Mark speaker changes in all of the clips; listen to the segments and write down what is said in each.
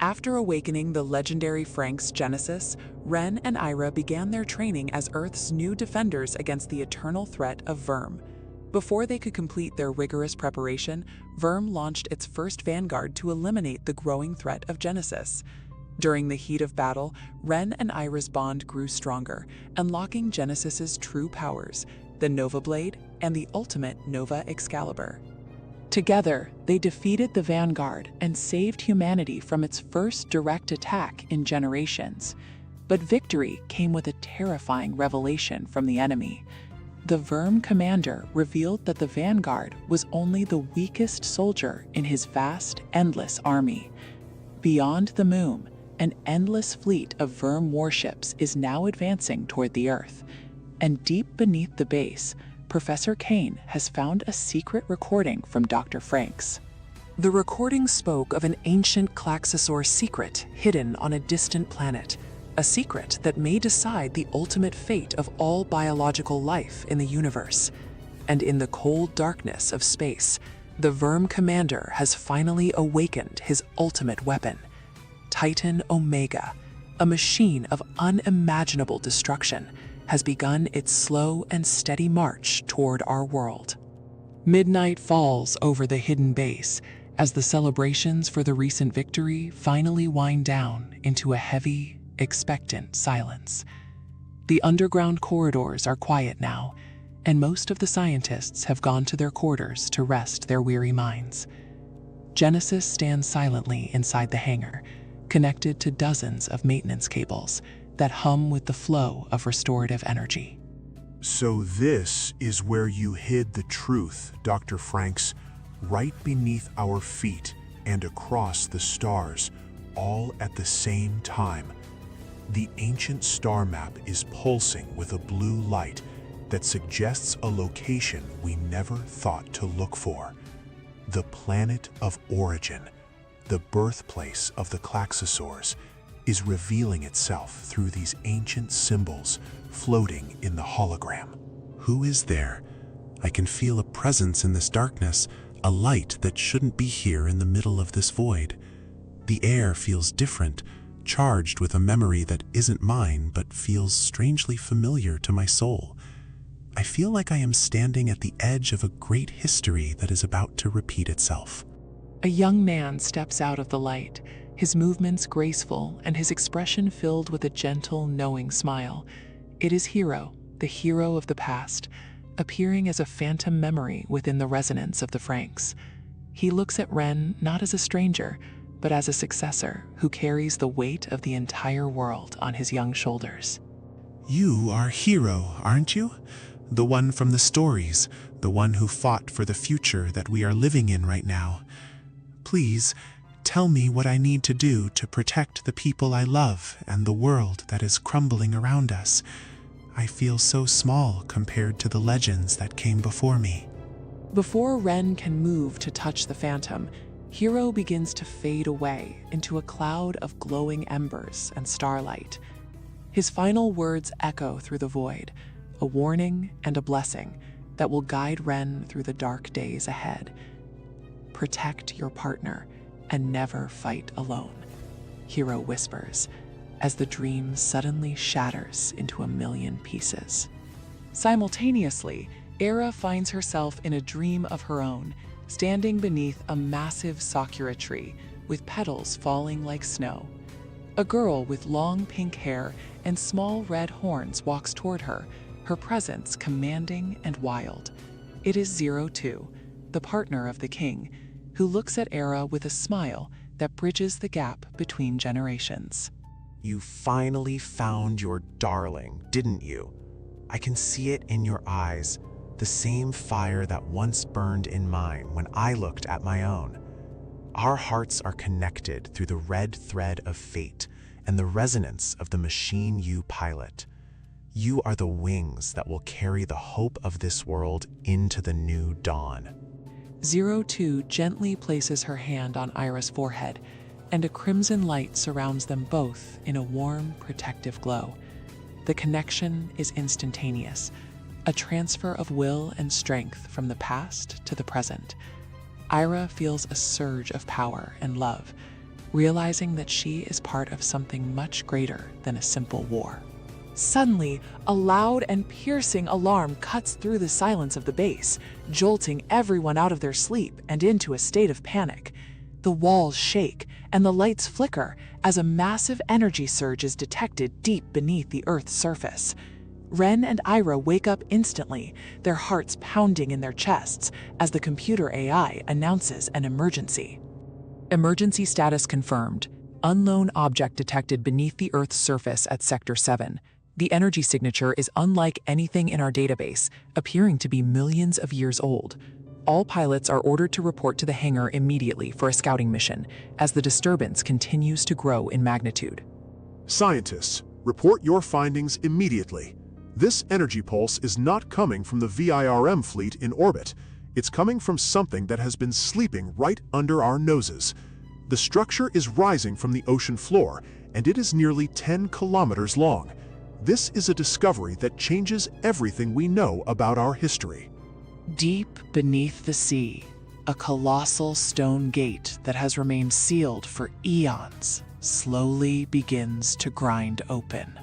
Speaker 1: After awakening the legendary Franxx Genesis, Ren and Ira began their training as Earth's new defenders against the eternal threat of VIRM. Before they could complete their rigorous preparation, VIRM launched its first vanguard to eliminate the growing threat of Genesis. During the heat of battle, Ren and Ira's bond grew stronger, unlocking Genesis's true powers, the Nova Blade and the ultimate Nova Excalibur. Together, they defeated the Vanguard and saved humanity from its first direct attack in generations. But victory came with a terrifying revelation from the enemy. The VIRM commander revealed that the Vanguard was only the weakest soldier in his vast, endless army. Beyond the moon, an endless fleet of VIRM warships is now advancing toward the Earth. And deep beneath the base, Professor Kane has found a secret recording from Dr. Franxx. The recording spoke of an ancient Klaxosaur secret hidden on a distant planet, a secret that may decide the ultimate fate of all biological life in the universe. And in the cold darkness of space, the VIRM commander has finally awakened his ultimate weapon, Titan Omega, a machine of unimaginable destruction, has begun its slow and steady march toward our world. Midnight falls over the hidden base as the celebrations for the recent victory finally wind down into a heavy, expectant silence. The underground corridors are quiet now, and most of the scientists have gone to their quarters to rest their weary minds. Genesis stands silently inside the hangar, connected to dozens of maintenance cables that hum with the flow of restorative energy.
Speaker 2: So this is where you hid the truth, Dr. Franxx, right beneath our feet and across the stars, all at the same time. The ancient star map is pulsing with a blue light that suggests a location we never thought to look for. The planet of origin, the birthplace of the Klaxosaurs, is revealing itself through these ancient symbols floating in the hologram.
Speaker 3: Who is there? I can feel a presence in this darkness, a light that shouldn't be here in the middle of this void. The air feels different, charged with a memory that isn't mine but feels strangely familiar to my soul. I feel like I am standing at the edge of a great history that is about to repeat itself.
Speaker 1: A young man steps out of the light, his movements graceful and his expression filled with a gentle, knowing smile. It is Hiro, the hero of the past, appearing as a phantom memory within the resonance of the Franxx. He looks at Ren not as a stranger, but as a successor who carries the weight of the entire world on his young shoulders.
Speaker 3: You are Hiro, aren't you? The one from the stories, the one who fought for the future that we are living in right now. Please, tell me what I need to do to protect the people I love and the world that is crumbling around us. I feel so small compared to the legends that came before me.
Speaker 1: Before Ren can move to touch the phantom, Hiro begins to fade away into a cloud of glowing embers and starlight. His final words echo through the void, a warning and a blessing that will guide Ren through the dark days ahead. Protect your partner and never fight alone, Hiro whispers, as the dream suddenly shatters into a million pieces. Simultaneously, Era finds herself in a dream of her own, standing beneath a massive sakura tree with petals falling like snow. A girl with long pink hair and small red horns walks toward her, her presence commanding and wild. It is Zero Two, the partner of the king, who looks at Era with a smile that bridges the gap between generations.
Speaker 4: You finally found your darling, didn't you? I can see it in your eyes, the same fire that once burned in mine when I looked at my own. Our hearts are connected through the red thread of fate and the resonance of the machine you pilot. You are the wings that will carry the hope of this world into the new dawn.
Speaker 1: Zero Two gently places her hand on Ira's forehead, and a crimson light surrounds them both in a warm, protective glow. The connection is instantaneous, a transfer of will and strength from the past to the present. Ira feels a surge of power and love. realizing that she is part of something much greater than a simple war. Suddenly, a loud and piercing alarm cuts through the silence of the base, jolting everyone out of their sleep and into a state of panic. The walls shake and the lights flicker as a massive energy surge is detected deep beneath the Earth's surface. Ren and Ira wake up instantly, their hearts pounding in their chests as the computer AI announces an emergency. Emergency status confirmed. Unknown object detected beneath the Earth's surface at Sector 7. The energy signature is unlike anything in our database, appearing to be millions of years old. All pilots are ordered to report to the hangar immediately for a scouting mission, as the disturbance continues to grow in magnitude.
Speaker 2: Scientists, report your findings immediately. This energy pulse is not coming from the VIRM fleet in orbit. It's coming from something that has been sleeping right under our noses. The structure is rising from the ocean floor, and it is nearly 10 kilometers long. This is a discovery that changes everything we know about our history.
Speaker 1: Deep beneath the sea, a colossal stone gate that has remained sealed for eons slowly begins to grind open.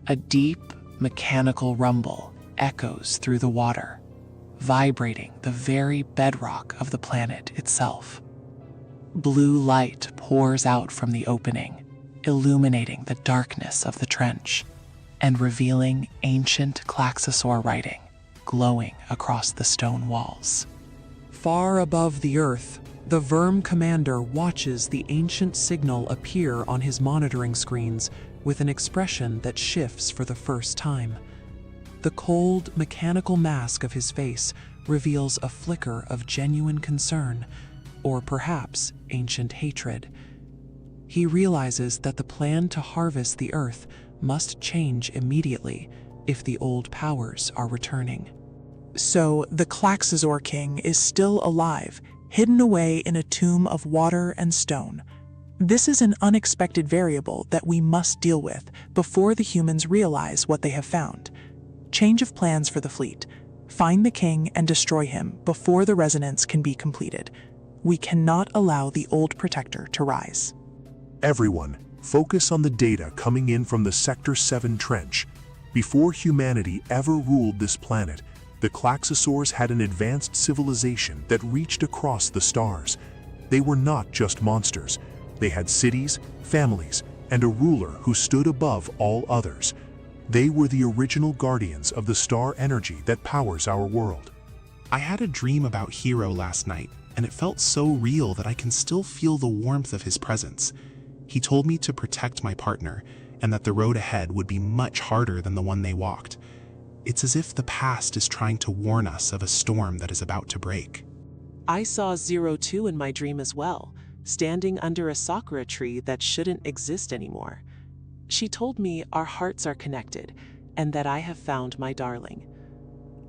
Speaker 1: A deep, mechanical rumble echoes through the water, vibrating the very bedrock of the planet itself. Blue light pours out from the opening, illuminating the darkness of the trench and revealing ancient Klaxosaur writing glowing across the stone walls. Far above the Earth, the VIRM commander watches the ancient signal appear on his monitoring screens with an expression that shifts for the first time. The cold, mechanical mask of his face reveals a flicker of genuine concern, or perhaps ancient hatred. He realizes that the plan to harvest the Earth must change immediately if the old powers are returning. So the Klaxosaur King is still alive, hidden away in a tomb of water and stone. This is an unexpected variable that we must deal with before the humans realize what they have found. Change of plans for the fleet. Find the king and destroy him before the resonance can be completed. We cannot allow the old protector to rise.
Speaker 2: Everyone, focus on the data coming in from the Sector 7 trench. Before humanity ever ruled this planet, the Klaxosaurs had an advanced civilization that reached across the stars. They were not just monsters. They had cities, families, and a ruler who stood above all others. They were the original guardians of the star energy that powers our world.
Speaker 3: I had a dream about Hiro last night, and it felt so real that I can still feel the warmth of his presence. He told me to protect my partner, and that the road ahead would be much harder than the one they walked. It's as if the past is trying to warn us of a storm that is about to break.
Speaker 5: I saw 02 in my dream as well, standing under a sakura tree that shouldn't exist anymore. She told me our hearts are connected, and that I have found my darling.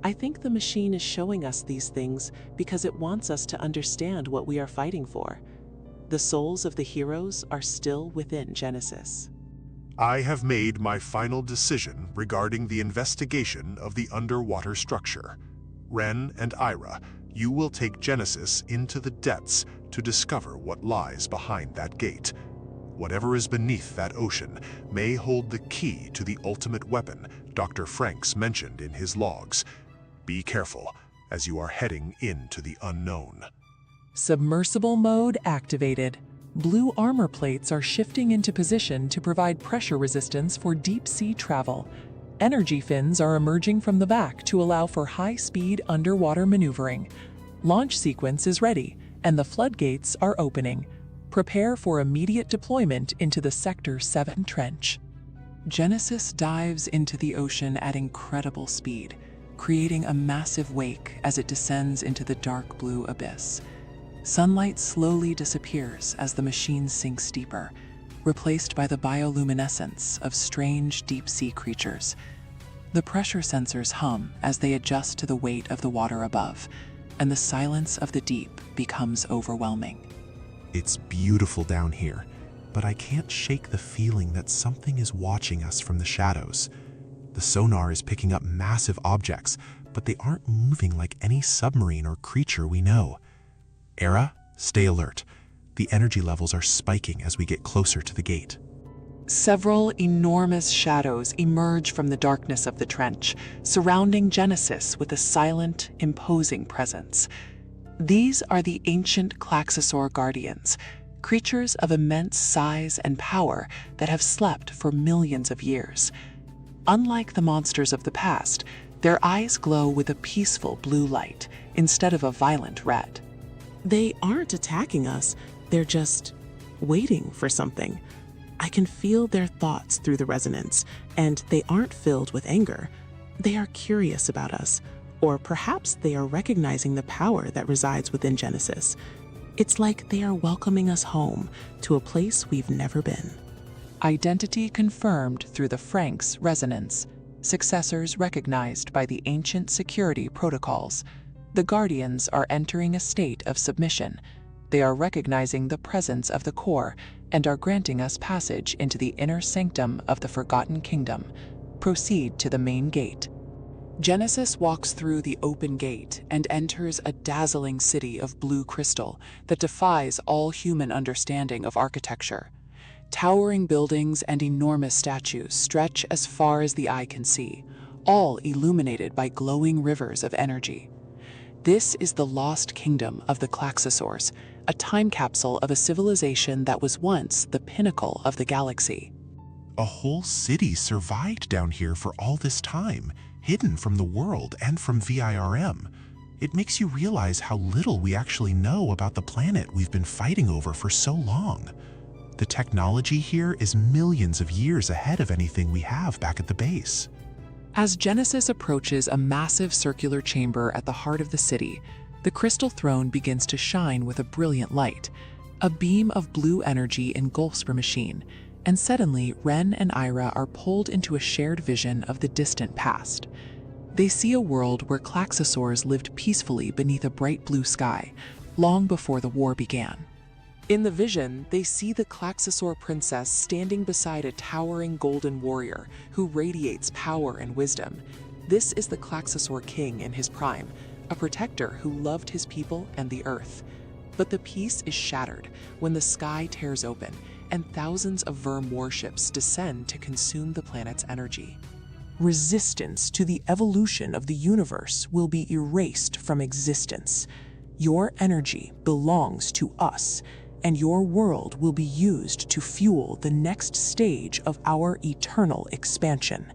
Speaker 5: I think the machine is showing us these things because it wants us to understand what we are fighting for. The souls of the heroes are still within Genesis.
Speaker 2: I have made my final decision regarding the investigation of the underwater structure. Ren and Ira, you will take Genesis into the depths to discover what lies behind that gate. Whatever is beneath that ocean may hold the key to the ultimate weapon Dr. Franxx mentioned in his logs. Be careful as you are heading into the unknown.
Speaker 1: Submersible mode activated. Blue armor plates are shifting into position to provide pressure resistance for deep-sea travel. Energy fins are emerging from the back to allow for high-speed underwater maneuvering. Launch sequence is ready, and the floodgates are opening. Prepare for immediate deployment into the Sector 7 trench. Genesis dives into the ocean at incredible speed, creating a massive wake as it descends into the dark blue abyss. Sunlight slowly disappears as the machine sinks deeper, replaced by the bioluminescence of strange deep-sea creatures. The pressure sensors hum as they adjust to the weight of the water above, and the silence of the deep becomes overwhelming.
Speaker 3: It's beautiful down here, but I can't shake the feeling that something is watching us from the shadows. The sonar is picking up massive objects, but they aren't moving like any submarine or creature we know. Era, stay alert. The energy levels are spiking as we get closer to the gate.
Speaker 1: Several enormous shadows emerge from the darkness of the trench, surrounding Genesis with a silent, imposing presence. These are the ancient Klaxosaur guardians, creatures of immense size and power that have slept for millions of years. Unlike the monsters of the past, their eyes glow with a peaceful blue light instead of a violent red.
Speaker 5: They aren't attacking us, they're just waiting for something. I can feel their thoughts through the resonance, and they aren't filled with anger. They are curious about us, or perhaps they are recognizing the power that resides within Genesis. It's like they are welcoming us home to a place we've never been.
Speaker 1: Identity confirmed through the Franxx resonance, successors recognized by the ancient security protocols. The Guardians are entering a state of submission. They are recognizing the presence of the core and are granting us passage into the inner sanctum of the Forgotten Kingdom. Proceed to the main gate. Genesis walks through the open gate and enters a dazzling city of blue crystal that defies all human understanding of architecture. Towering buildings and enormous statues stretch as far as the eye can see, all illuminated by glowing rivers of energy. This is the lost kingdom of the Klaxosaurs, a time capsule of a civilization that was once the pinnacle of the galaxy.
Speaker 3: A whole city survived down here for all this time, hidden from the world and from VIRM. It makes you realize how little we actually know about the planet we've been fighting over for so long. The technology here is millions of years ahead of anything we have back at the base.
Speaker 1: As Genesis approaches a massive circular chamber at the heart of the city, the crystal throne begins to shine with a brilliant light. A beam of blue energy engulfs the machine, and suddenly Ren and Ira are pulled into a shared vision of the distant past. They see a world where Klaxosaurs lived peacefully beneath a bright blue sky, long before the war began. In the vision, they see the Klaxosaur princess standing beside a towering golden warrior who radiates power and wisdom. This is the Klaxosaur king in his prime, a protector who loved his people and the earth. But the peace is shattered when the sky tears open and thousands of VIRM warships descend to consume the planet's energy. Resistance to the evolution of the universe will be erased from existence. Your energy belongs to us, and your world will be used to fuel the next stage of our eternal expansion.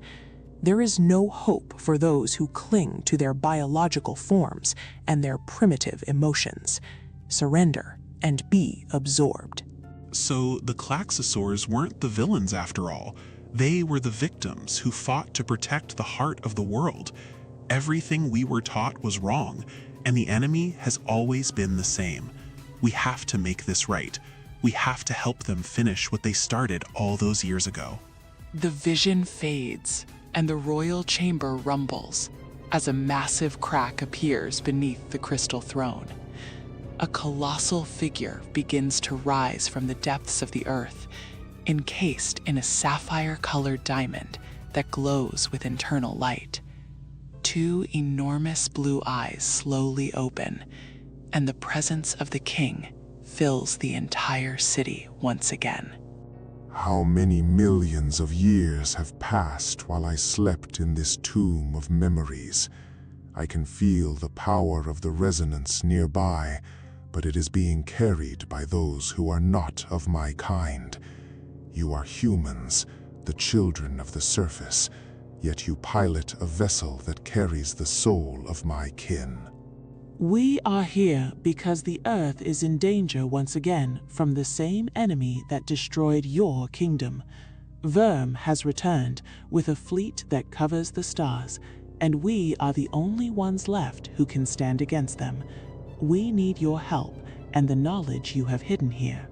Speaker 1: There is no hope for those who cling to their biological forms and their primitive emotions. Surrender and be absorbed.
Speaker 3: So the Klaxosaurs weren't the villains after all. They were the victims who fought to protect the heart of the world. Everything we were taught was wrong, and the enemy has always been the same. We have to make this right. We have to help them finish what they started all those years ago.
Speaker 1: The vision fades, and the royal chamber rumbles as a massive crack appears beneath the crystal throne. A colossal figure begins to rise from the depths of the earth, encased in a sapphire-colored diamond that glows with internal light. Two enormous blue eyes slowly open, and the presence of the king fills the entire city once again.
Speaker 2: How many millions of years have passed while I slept in this tomb of memories? I can feel the power of the resonance nearby, but it is being carried by those who are not of my kind. You are humans, the children of the surface, yet you pilot a vessel that carries the soul of my kin.
Speaker 5: We are here because the Earth is in danger once again from the same enemy that destroyed your kingdom. VIRM has returned with a fleet that covers the stars, and we are the only ones left who can stand against them. We need your help and the knowledge you have hidden here.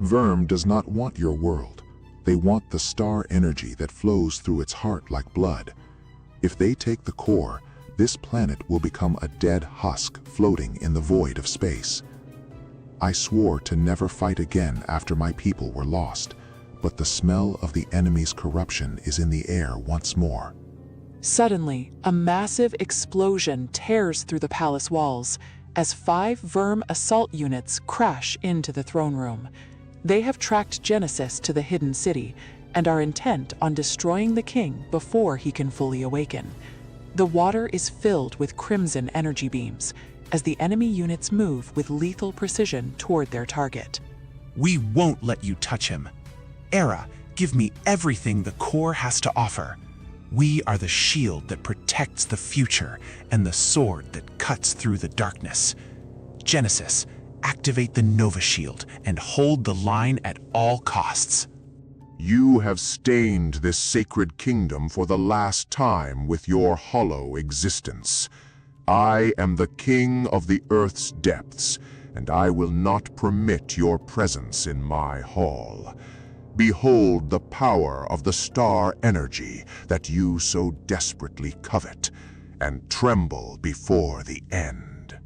Speaker 2: VIRM does not want your world. They want the star energy that flows through its heart like blood. If they take the core, this planet will become a dead husk floating in the void of space. I swore to never fight again after my people were lost, but the smell of the enemy's corruption is in the air once more.
Speaker 1: Suddenly, a massive explosion tears through the palace walls. as 5 VIRM assault units crash into the throne room. They have tracked Genesis to the hidden city and are intent on destroying the king before he can fully awaken. The water is filled with crimson energy beams as the enemy units move with lethal precision toward their target.
Speaker 4: We won't let you touch him. Era, give me everything the core has to offer. We are the shield that protects the future and the sword that cuts through the darkness. Genesis, activate the Nova Shield and hold the line at all costs.
Speaker 2: You have stained this sacred kingdom for the last time with your hollow existence. I am the king of the earth's depths, and I will not permit your presence in my hall. Behold the power of the star energy that you so desperately covet, and tremble before the end.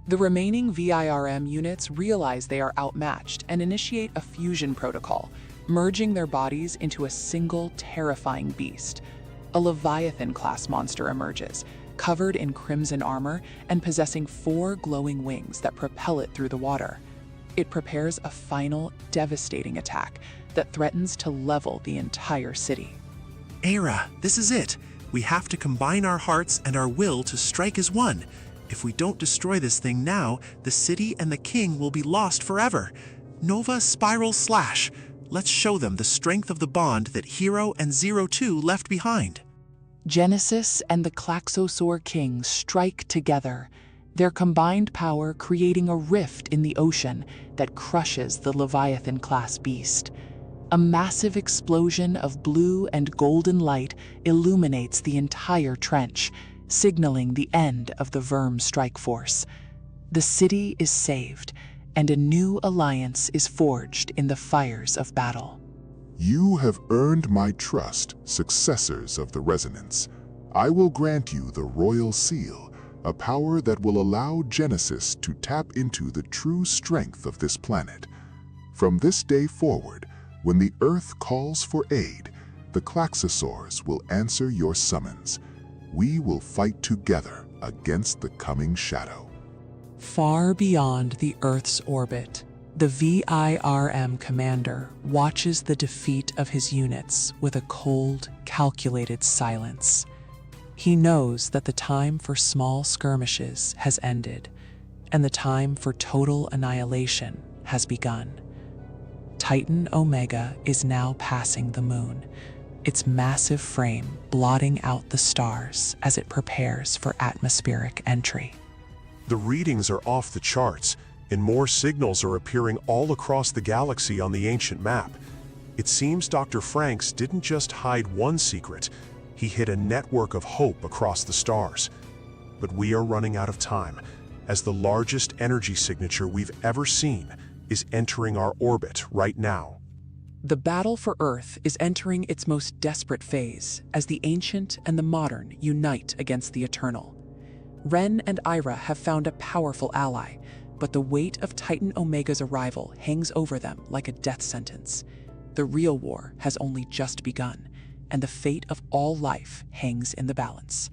Speaker 1: The remaining VIRM units realize they are outmatched and initiate a fusion protocol, merging their bodies into a single terrifying beast. A Leviathan-class monster emerges, covered in crimson armor and possessing 4 glowing wings that propel it through the water. It prepares a final, devastating attack that threatens to level the entire city.
Speaker 4: Era, this is it. We have to combine our hearts and our will to strike as one. If we don't destroy this thing now, the city and the king will be lost forever. Nova Spiral Slash. Let's show them the strength of the bond that Hiro and Zero Two left behind.
Speaker 1: Genesis and the Klaxosaur King strike together, their combined power creating a rift in the ocean that crushes the Leviathan-class beast. A massive explosion of blue and golden light illuminates the entire trench, signaling the end of the VIRM strike force. The city is saved, and a new alliance is forged in the fires of battle.
Speaker 2: You have earned my trust, successors of the Resonance. I will grant you the Royal Seal, a power that will allow Genesis to tap into the true strength of this planet. From this day forward, when the Earth calls for aid, the Klaxosaurs will answer your summons. We will fight together against the coming shadow.
Speaker 1: Far beyond the Earth's orbit, the VIRM commander watches the defeat of his units with a cold, calculated silence. He knows that the time for small skirmishes has ended, and the time for total annihilation has begun. Titan Omega is now passing the moon, its massive frame blotting out the stars as it prepares for atmospheric entry.
Speaker 6: The readings are off the charts, and more signals are appearing all across the galaxy on the ancient map. It seems Dr. Franxx didn't just hide one secret, he hid a network of hope across the stars. But we are running out of time, as the largest energy signature we've ever seen is entering our orbit right now.
Speaker 1: The battle for Earth is entering its most desperate phase as the ancient and the modern unite against the eternal. Ren and Ira have found a powerful ally, but the weight of Titan Omega's arrival hangs over them like a death sentence. The real war has only just begun, and the fate of all life hangs in the balance.